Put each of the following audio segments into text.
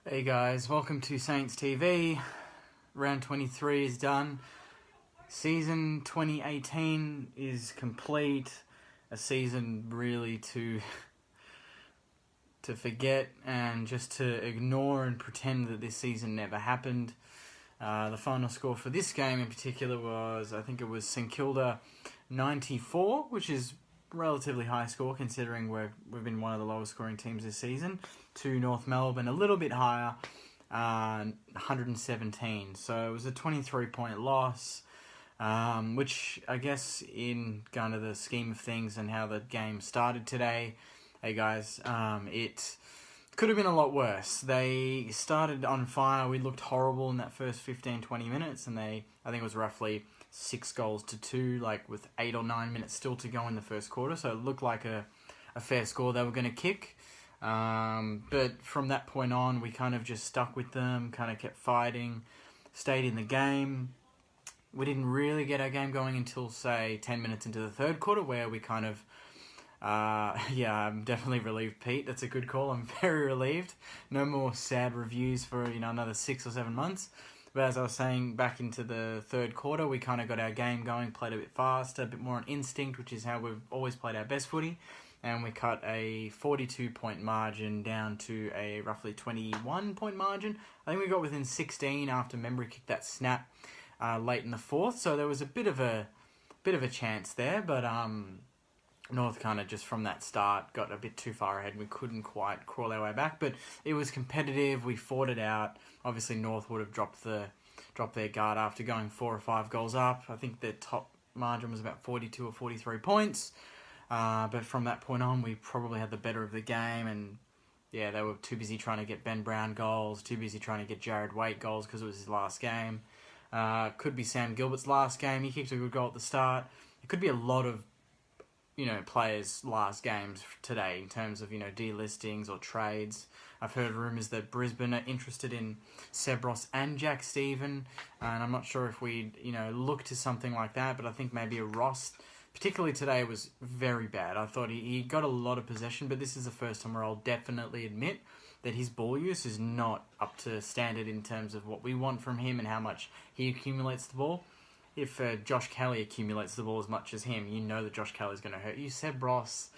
Hey guys, welcome to Saints TV. Round 23 is done. Season 2018 is complete. A season really to forget and just to ignore and pretend that this season never happened. The final score for this game in particular was, I think it was St Kilda 94, which is relatively high score considering we've been one of the lowest scoring teams this season, to North Melbourne, a little bit higher, 117. So it was a 23-point loss, which I guess in kind of the scheme of things and how the game started today, hey guys, it could have been a lot worse. They started on fire. We looked horrible in that first 15-20 minutes, and I think it was roughly 6-2, like with 8 or 9 minutes still to go in the first quarter. So it looked like a fair score they were going to kick. But from that point on, we kind of just stuck with them, kind of kept fighting, stayed in the game. We didn't really get our game going until, say, 10 minutes into the third quarter, where we kind of, I'm definitely relieved, Pete. That's a good call. I'm very relieved. No more sad reviews for, another 6 or 7 months. But as I was saying, back into the third quarter, we kind of got our game going, played a bit faster, a bit more on instinct, which is how we've always played our best footy. And we cut a 42-point margin down to a roughly 21-point margin. I think we got within 16 after Membry kicked that snap late in the fourth. So there was a bit of a chance there, but North kind of just from that start got a bit too far ahead. We couldn't quite crawl our way back, but it was competitive. We fought it out. Obviously, North would have dropped their guard after going 4 or 5 goals up. I think their top margin was about 42 or 43 points. But from that point on, we probably had the better of the game, and yeah, they were too busy trying to get Ben Brown goals, too busy trying to get Jared Waite goals because it was his last game. Could be Sam Gilbert's last game. He kicked a good goal at the start. It could be a lot of players' last games today in terms of, delistings or trades. I've heard rumours that Brisbane are interested in Seb Ross and Jack Steven, and I'm not sure if we'd, look to something like that, but I think maybe a Ross, particularly today, was very bad. I thought he got a lot of possession, but this is the first time where I'll definitely admit that his ball use is not up to standard in terms of what we want from him and how much he accumulates the ball. If Josh Kelly accumulates the ball as much as him, you know that Josh Kelly's going to hurt you. Seb Ross,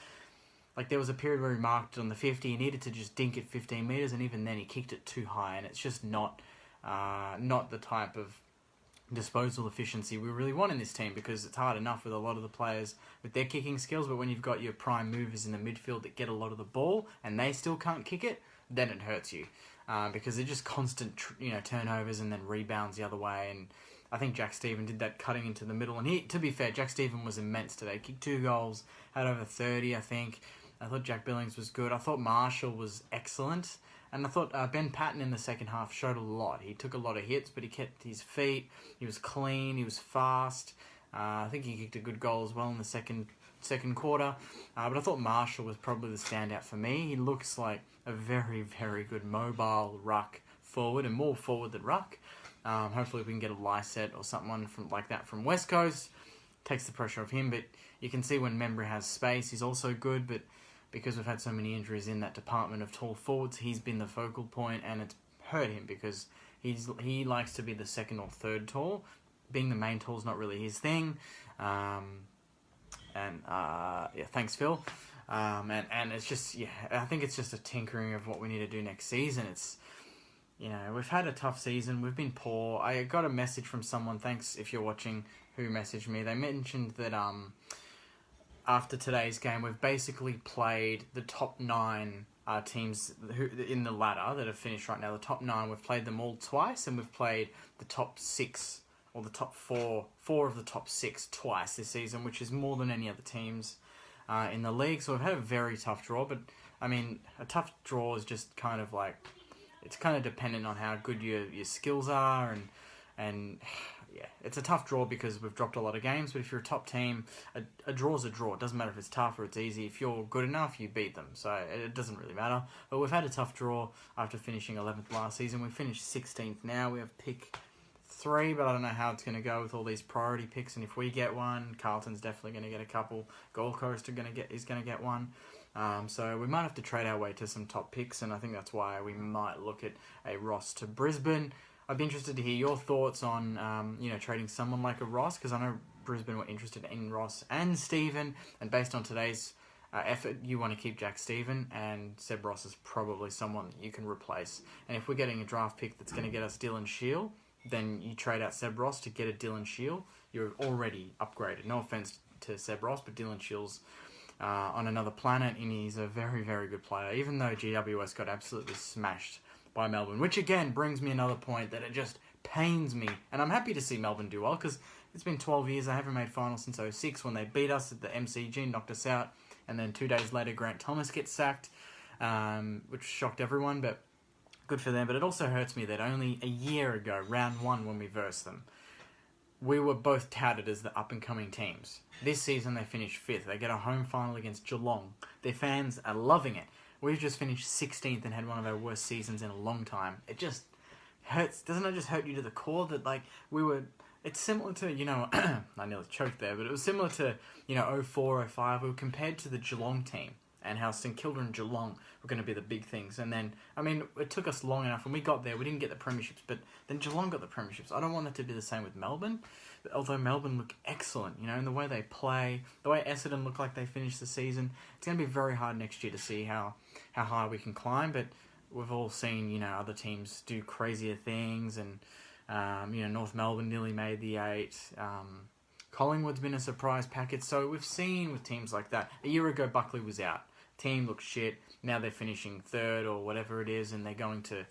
there was a period where he marked on the 50, he needed to just dink it 15 metres, and even then he kicked it too high, and it's just not the type of disposal efficiency we really want in this team, because it's hard enough with a lot of the players with their kicking skills, but when you've got your prime movers in the midfield that get a lot of the ball and they still can't kick it, then it hurts you, because they're just constant turnovers and then rebounds the other way. And I think Jack Steven did that cutting into the middle. And to be fair, Jack Steven was immense today. Kicked 2 goals, had over 30, I think. I thought Jack Billings was good. I thought Marshall was excellent. And I thought Ben Patton in the second half showed a lot. He took a lot of hits, but he kept his feet. He was clean. He was fast. I think he kicked a good goal as well in the second quarter. But I thought Marshall was probably the standout for me. He looks like a very, very good mobile ruck forward, and more forward than ruck. Hopefully we can get a Lyset or someone like that from West Coast. Takes the pressure off him, but you can see when Membry has space, he's also good, but because we've had so many injuries in that department of tall forwards, he's been the focal point, and it's hurt him because he likes to be the second or third tall. Being the main tall is not really his thing. Thanks, Phil. And it's just, I think it's just a tinkering of what we need to do next season. It's, we've had a tough season. We've been poor. I got a message from someone, thanks if you're watching, who messaged me. They mentioned that after today's game, we've basically played the top 9 teams who in the ladder that have finished right now. The top 9, we've played them all twice, and we've played the top 6 or the top 4 of the top 6 twice this season, which is more than any other teams in the league. So we've had a very tough draw, but I mean, a tough draw is just kind of like, it's kind of dependent on how good your skills are, and it's a tough draw because we've dropped a lot of games. But if you're a top team, a draw's a draw. It doesn't matter if it's tough or it's easy. If you're good enough, you beat them. So it doesn't really matter. But we've had a tough draw after finishing 11th last season. We finished 16th now. We have pick 3, but I don't know how it's going to go with all these priority picks. And if we get one, Carlton's definitely going to get a couple. Gold Coast is going to get one. So we might have to trade our way to some top picks, and I think that's why we might look at a Ross to Brisbane. I'd be interested to hear your thoughts on, trading someone like a Ross, because I know Brisbane were interested in Ross and Stephen, and based on today's effort, you want to keep Jack Stephen, and Seb Ross is probably someone that you can replace. And if we're getting a draft pick that's going to get us Dylan Shield, then you trade out Seb Ross to get a Dylan Shield. You're already upgraded. No offense to Seb Ross, but Dylan Shield's on another planet, and he's a very, very good player, even though GWS got absolutely smashed by Melbourne, which again brings me another point that it just pains me, and I'm happy to see Melbourne do well, because it's been 12 years, they haven't made finals since 06 when they beat us at the MCG, knocked us out, and then 2 days later Grant Thomas gets sacked, which shocked everyone, but good for them. But it also hurts me that only a year ago, round 1 when we versed them, we were both touted as the up-and-coming teams. This season they finished 5th. They get a home final against Geelong. Their fans are loving it. We've just finished 16th and had one of our worst seasons in a long time. It just hurts. Doesn't it just hurt you to the core that, like, we were... It's similar to, I nearly choked there, but it was similar to, 04, 05. We were compared to the Geelong team and how St Kilda and Geelong were going to be the big things. And then, it took us long enough. When we got there, we didn't get the premierships, but then Geelong got the premierships. I don't want that to be the same with Melbourne, but although Melbourne look excellent, in the way they play, the way Essendon look like they finished the season. It's going to be very hard next year to see how high we can climb, but we've all seen, other teams do crazier things, and North Melbourne nearly made the 8. Collingwood's been a surprise package. So we've seen with teams like that. A year ago, Buckley was out. Team looked shit. Now they're finishing 3rd or whatever it is, and they're going to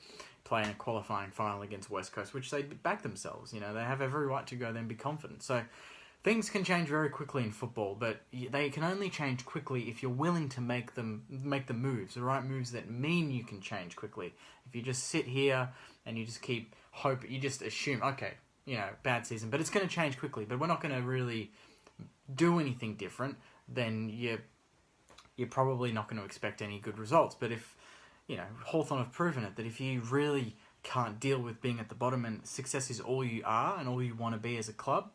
play in a qualifying final against West Coast, which they back themselves. They have every right to go there and be confident. So things can change very quickly in football, but they can only change quickly if you're willing to make the moves, the right moves that mean you can change quickly. If you just sit here and you just keep hope, you just assume, okay, bad season, but it's going to change quickly, but we're not going to really do anything different, then you're probably not going to expect any good results. But if, Hawthorn have proven it, that if you really can't deal with being at the bottom and success is all you are and all you want to be as a club,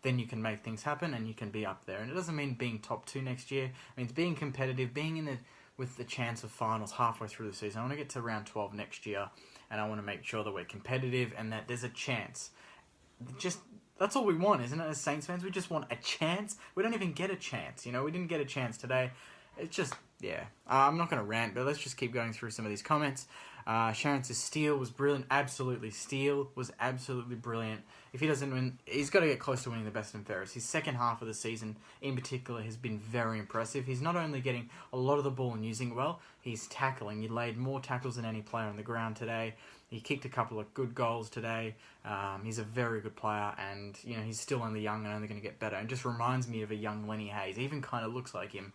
then you can make things happen and you can be up there. And it doesn't mean being top 2 next year. It means being competitive, being with the chance of finals halfway through the season. I want to get to round 12 next year, and I want to make sure that we're competitive and that there's a chance. That's all we want, isn't it, as Saints fans? We just want a chance. We don't even get a chance, We didn't get a chance today. It's just, yeah. I'm not going to rant, but let's just keep going through some of these comments. Sharon says Steele was brilliant. Absolutely. Steele was absolutely brilliant. If he doesn't win, he's got to get close to winning the best and fairest. His second half of the season, in particular, has been very impressive. He's not only getting a lot of the ball and using it well, he's tackling. He laid more tackles than any player on the ground today. He kicked a couple of good goals today. He's a very good player, and he's still only young and only going to get better. And just reminds me of a young Lenny Hayes. He even kind of looks like him.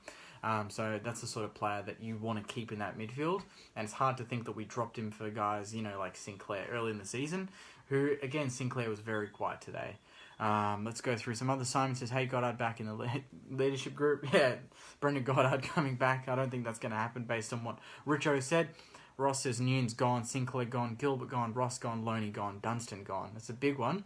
So that's the sort of player that you want to keep in that midfield. And it's hard to think that we dropped him for guys, like Sinclair early in the season, who, again, Sinclair was very quiet today. Let's go through some other. Simon says, hey, Goddard back in the leadership group. Yeah, Brendan Goddard coming back. I don't think that's going to happen based on what Richo said. Ross says, Nunes gone, Sinclair gone, Gilbert gone, Ross gone, Loney gone, Dunstan gone. That's a big one.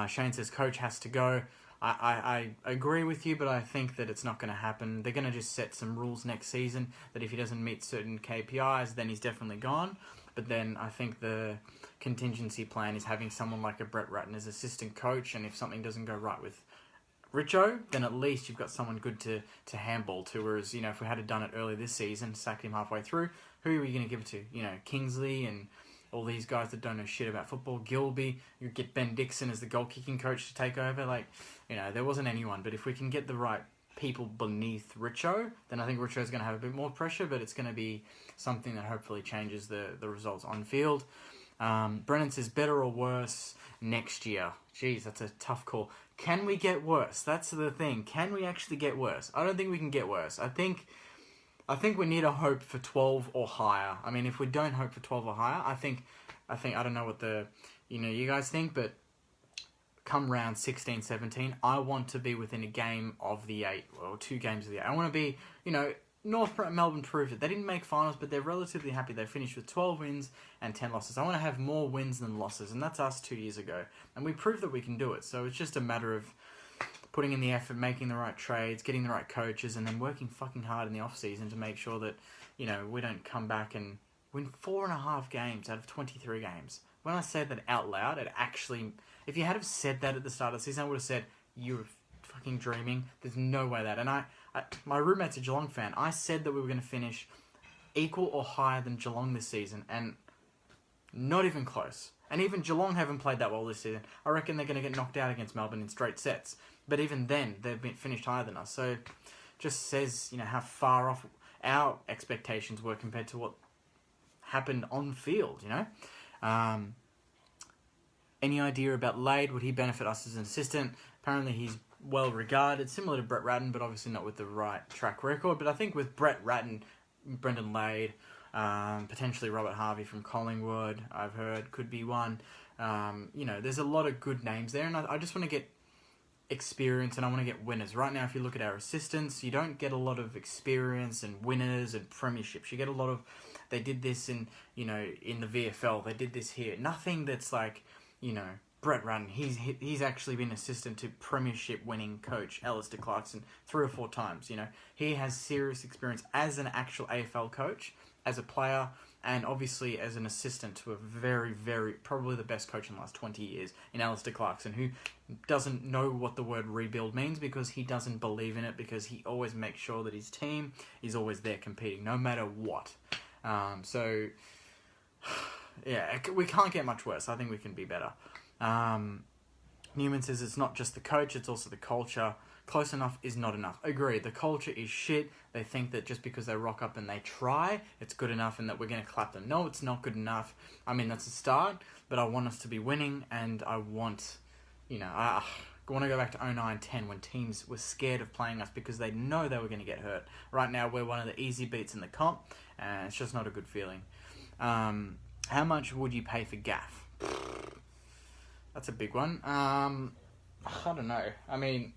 Shane says, coach has to go. I agree with you, but I think that it's not going to happen. They're going to just set some rules next season that if he doesn't meet certain KPIs, then he's definitely gone. But then I think the contingency plan is having someone like a Brett Ratton as assistant coach, and if something doesn't go right with Richo, then at least you've got someone good to handball to. Whereas, if we had done it early this season, sacked him halfway through, who are we going to give it to? Kingsley and all these guys that don't know shit about football. Gilby, you get Ben Dixon as the goal-kicking coach to take over. There wasn't anyone. But if we can get the right people beneath Richo, then I think Richo's going to have a bit more pressure, but it's going to be something that hopefully changes the results on field. Brennan says, better or worse next year? Jeez, that's a tough call. Can we get worse? That's the thing. Can we actually get worse? I don't think we can get worse. I think we need a hope for 12 or higher. If we don't hope for 12 or higher, I think I don't know what you guys think, but come round 16, 17, I want to be within a game of the 8, or 2 games of the 8. I want to be, North Melbourne proved it. They didn't make finals, but they're relatively happy. They finished with 12 wins and 10 losses. I want to have more wins than losses, and that's us 2 years ago. And we proved that we can do it. So it's just a matter of putting in the effort, making the right trades, getting the right coaches, and then working fucking hard in the off-season to make sure that, you know, we don't come back and win 4.5 games out of 23 games. When I said that out loud, it actually... If you had have said that at the start of the season, I would have said, you were fucking dreaming. There's no way that... And my roommate's a Geelong fan. I said that we were going to finish equal or higher than Geelong this season, and not even close. And even Geelong haven't played that well this season. I reckon they're going to get knocked out against Melbourne in straight sets. But even then, they've been finished higher than us. So, just says, you know, how far off our expectations were compared to what happened on field, you know? Any idea about Lade? Would he benefit us as an assistant? Apparently he's well regarded, similar to Brett Ratton, but obviously not with the right track record. But I think with Brett Ratton, Brendan Lade, potentially Robert Harvey from Collingwood, I've heard, could be one. You know, there's a lot of good names there, and I just want to get experience, and I want to get winners. Right now, if you look at our assistants, you don't get a lot of experience and winners and premierships. You get a lot of, they did this in, you know, in the VFL, they did this here. Nothing that's like, you know, Brett Ratton, he's actually been assistant to premiership winning coach Alistair Clarkson 3 or 4 times, you know. He has serious experience as an actual AFL coach, as a player, and obviously as an assistant to a very, very, probably the best coach in the last 20 years in Alistair Clarkson, who doesn't know what the word rebuild means because he doesn't believe in it, because he always makes sure that his team is always there competing, no matter what. So, yeah, we can't get much worse. I think we can be better. Newman says it's not just the coach, it's also the culture. Close enough is not enough. Agree, the culture is shit. They think that just because they rock up and they try, it's good enough and that we're going to clap them. No, it's not good enough. I mean, that's a start, but I want us to be winning, and I want, you know, I want to go back to 09-10 when teams were scared of playing us because they know they were going to get hurt. Right now, we're one of the easy beats in the comp, and it's just not a good feeling. How much would you pay for Gaff? That's a big one. I don't know. I mean,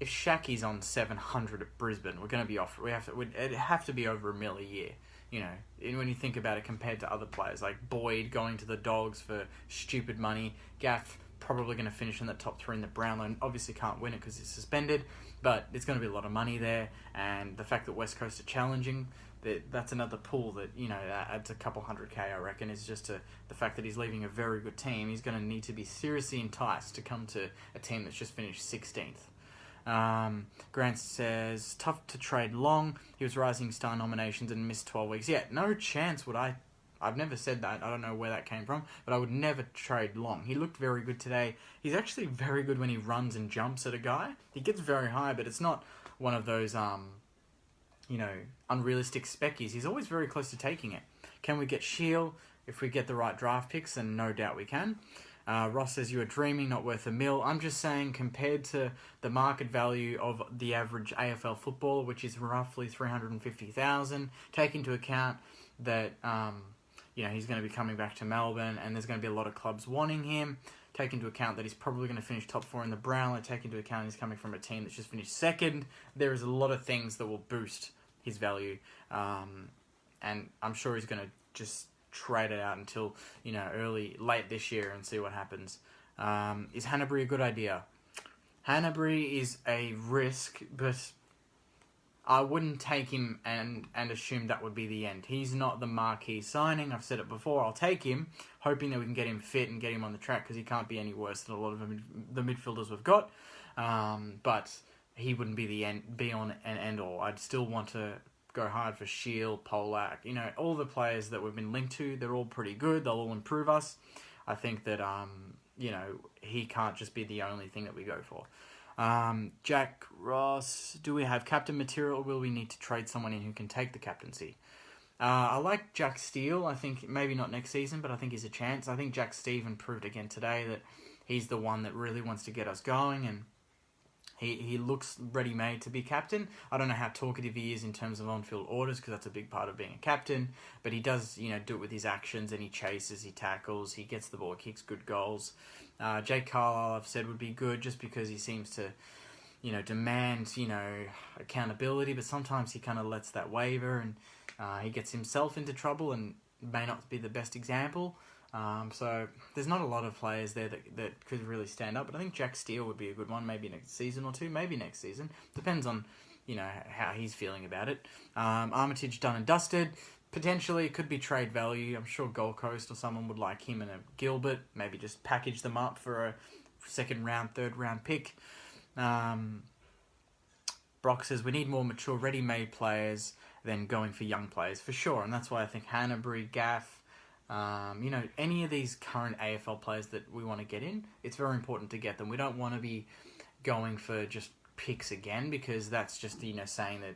if Shaky's on 700 at Brisbane, we're going to be off. It'd have to be over $1 million a year. You know, and when you think about it compared to other players like Boyd going to the Dogs for stupid money, Gaff probably going to finish in the top 3 in the Brownlow, and obviously can't win it because he's suspended, but there's going to be a lot of money there, and the fact that West Coast are challenging, that's another pool that, you know, adds a couple $100K, I reckon, is just the fact that he's leaving a very good team. He's going to need to be seriously enticed to come to a team that's just finished 16th. Grant says, tough to trade Long. He was Rising Star nominations and missed 12 weeks. Yeah, no chance would I've never said that. I don't know where that came from, but I would never trade Long. He looked very good today. He's actually very good when he runs and jumps at a guy. He gets very high, but it's not one of those, you know, unrealistic speckies. He's always very close to taking it. Can we get Shield? If we get the right draft picks, then no doubt we can. Ross says, you are dreaming, not worth $1 million. I'm just saying, compared to the market value of the average AFL footballer, which is roughly $350,000, take into account that, you know, he's going to be coming back to Melbourne and there's going to be a lot of clubs wanting him. Take into account that he's probably going to finish top 4 in the Brownlow. Take into account he's coming from a team that's just finished 2nd. There is a lot of things that will boost his value. And I'm sure he's going to just trade it out until, you know, late this year and see what happens. Is Hanbury a good idea? Hanbury is a risk, but I wouldn't take him and assume that would be the end. He's not the marquee signing. I've said it before. I'll take him, hoping that we can get him fit and get him on the track, because he can't be any worse than a lot of the midfielders we've got. But he wouldn't be the be-on and end-all. I'd still want to go hard for Shield, Polak, you know, all the players that we've been linked to. They're all pretty good. They'll all improve us. I think that, you know, he can't just be the only thing that we go for. Jack Ross, do we have captain material, or will we need to trade someone in who can take the captaincy? I like Jack Steele. I think maybe not next season, but I think he's a chance. I think Jack Steven proved again today that he's the one that really wants to get us going, and he looks ready-made to be captain. I don't know how talkative he is in terms of on-field orders, because that's a big part of being a captain, but he does, you know, do it with his actions, and he chases, he tackles, he gets the ball, kicks good goals. Jake Carlisle, I've said, would be good just because he seems to, you know, demand, you know, accountability, but sometimes he kind of lets that waver, and he gets himself into trouble and may not be the best example. So there's not a lot of players there that could really stand up, but I think Jack Steele would be a good one, maybe next season or two, maybe next season. Depends on, how he's feeling about it. Armitage done and dusted. Potentially, it could be trade value. I'm sure Gold Coast or someone would like him and a Gilbert. Maybe just package them up for a second round, third round pick. Brock says we need more mature, ready-made players than going for young players, for sure. And that's why I think Hanbury, Gaff, any of these current AFL players that we want to get in, it's very important to get them. We don't want to be going for just picks again, because that's just, saying that,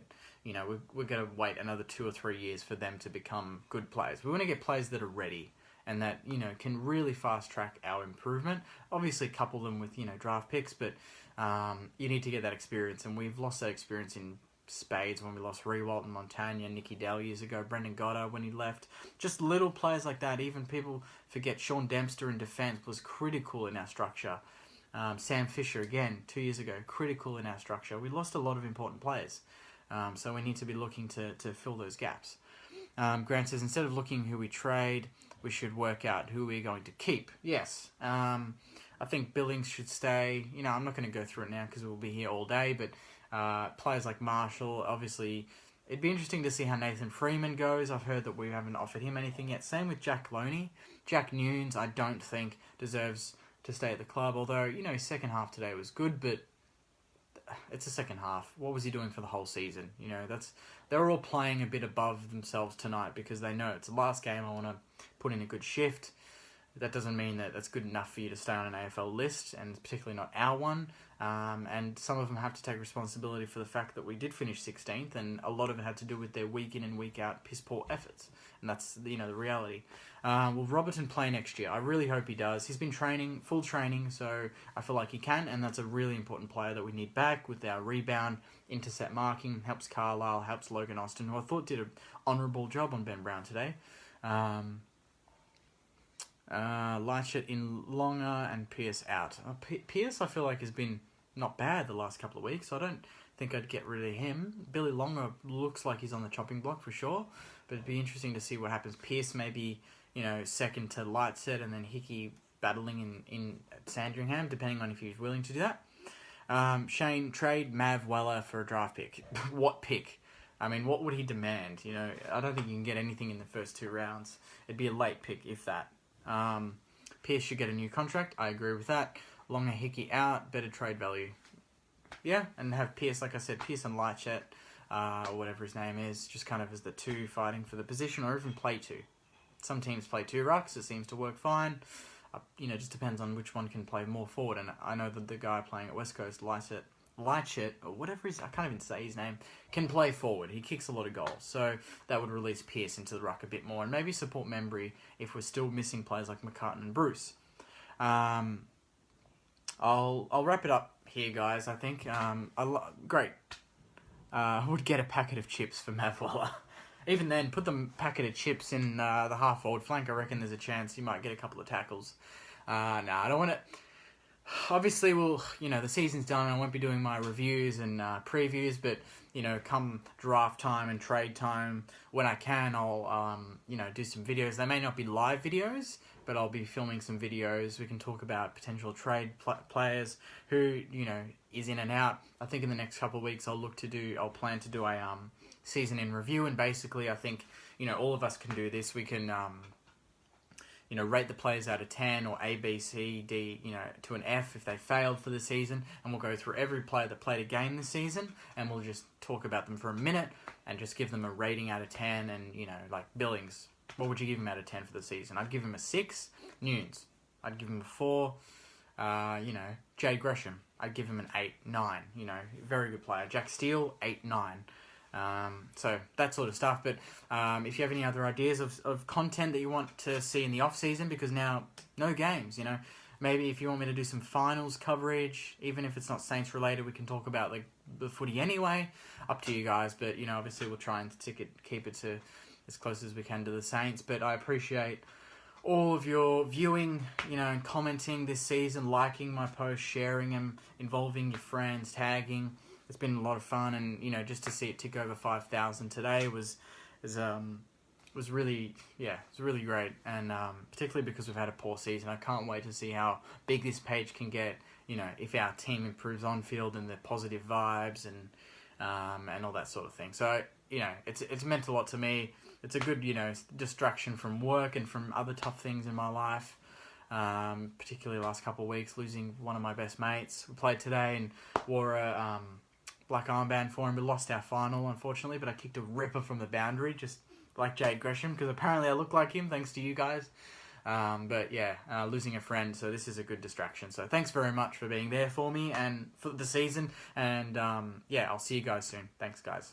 we're going to wait another 2 or 3 years for them to become good players. We want to get players that are ready and that, can really fast track our improvement. Obviously couple them with, draft picks, but you need to get that experience, and we've lost that experience in spades when we lost Rewalt and Montagna, Nicky Dell years ago, Brendan Goddard when he left. Just little players like that. Even people forget Sean Dempster in defence was critical in our structure. Sam Fisher, again, 2 years ago, critical in our structure. We lost a lot of important players. So we need to be looking to fill those gaps. Grant says, instead of looking who we trade, we should work out who we're going to keep. Yes. I think Billings should stay. I'm not going to go through it now because we'll be here all day, but players like Marshall, obviously, it'd be interesting to see how Nathan Freeman goes. I've heard that we haven't offered him anything yet. Same with Jack Loney. Jack Nunes, I don't think deserves to stay at the club, although, his second half today was good, but it's a second half. What was he doing for the whole season? They're all playing a bit above themselves tonight because they know it's the last game. I want to put in a good shift. That doesn't mean that that's good enough for you to stay on an AFL list, and particularly not our one. And some of them have to take responsibility for the fact that we did finish 16th, and a lot of it had to do with their week in and week out piss poor efforts. And that's the reality. Will Robertson play next year? I really hope he does. He's been training, full training, so I feel like he can, and that's a really important player that we need back with our rebound, intercept marking, helps Carlisle, helps Logan Austin, who I thought did an honourable job on Ben Brown today. Lightship in longer and Pierce out. Pierce, I feel like, has been not bad the last couple of weeks. So I don't think I'd get rid of him. Billy Longer looks like he's on the chopping block for sure, but it'd be interesting to see what happens. Pierce maybe, second to Lightset, and then Hickey battling in Sandringham, depending on if he's willing to do that. Shane, trade Mav Weller for a draft pick. What pick? I mean, what would he demand? I don't think you can get anything in the first 2 rounds. It'd be a late pick, if that. Pierce should get a new contract. I agree with that. Longer, Hickey out. Better trade value. Yeah, and have Pierce, like I said, Pierce and Lightship, or whatever his name is, just kind of as the 2 fighting for the position, or even play 2. Some teams play 2 rucks. It seems to work fine. Just depends on which one can play more forward. And I know that the guy playing at West Coast, Lightship, or whatever I can't even say his name, can play forward. He kicks a lot of goals, so that would release Pierce into the ruck a bit more, and maybe support Membry if we're still missing players like McCartan and Bruce. I'll wrap it up here, guys. I think great. I would get a packet of chips for Mav Weller. Even then, put the packet of chips in the half forward flank. I reckon there's a chance you might get a couple of tackles. I don't want to. Obviously, the season's done. I won't be doing my reviews and previews, but, come draft time and trade time, when I can, I'll, do some videos. They may not be live videos, but I'll be filming some videos. We can talk about potential trade players who, is in and out. I think in the next couple of weeks, I'll plan to do a season in review, and basically, I think, all of us can do this. We can, rate the players out of 10 or A, B, C, D, to an F if they failed for the season. And we'll go through every player that played a game this season, and we'll just talk about them for a minute and just give them a rating out of 10. And, like Billings, what would you give him out of 10 for the season? I'd give him a 6. Nunes, I'd give him a 4. Jay Gresham, I'd give him an 8, 9. Very good player. Jack Steele, 8, 9. So that sort of stuff. But if you have any other ideas of content that you want to see in the off season, because now no games, maybe if you want me to do some finals coverage, even if it's not Saints related, we can talk about like the footy anyway. Up to you guys, but obviously we'll try and keep it to as close as we can to the Saints. But I appreciate all of your viewing, and commenting this season, liking my posts, sharing them, involving your friends, tagging. It's been a lot of fun, and just to see it tick over 5,000 today was was really great, and particularly because we've had a poor season. I can't wait to see how big this page can get. If our team improves on field and the positive vibes and all that sort of thing. So it's meant a lot to me. It's a good distraction from work and from other tough things in my life. Particularly the last couple of weeks, losing one of my best mates. We played today and wore a black armband for him. We lost our final, unfortunately, but I kicked a ripper from the boundary, just like Jade Gresham, because apparently I look like him, thanks to you guys. But yeah, losing a friend, so this is a good distraction. So thanks very much for being there for me and for the season. And yeah, I'll see you guys soon. Thanks, guys.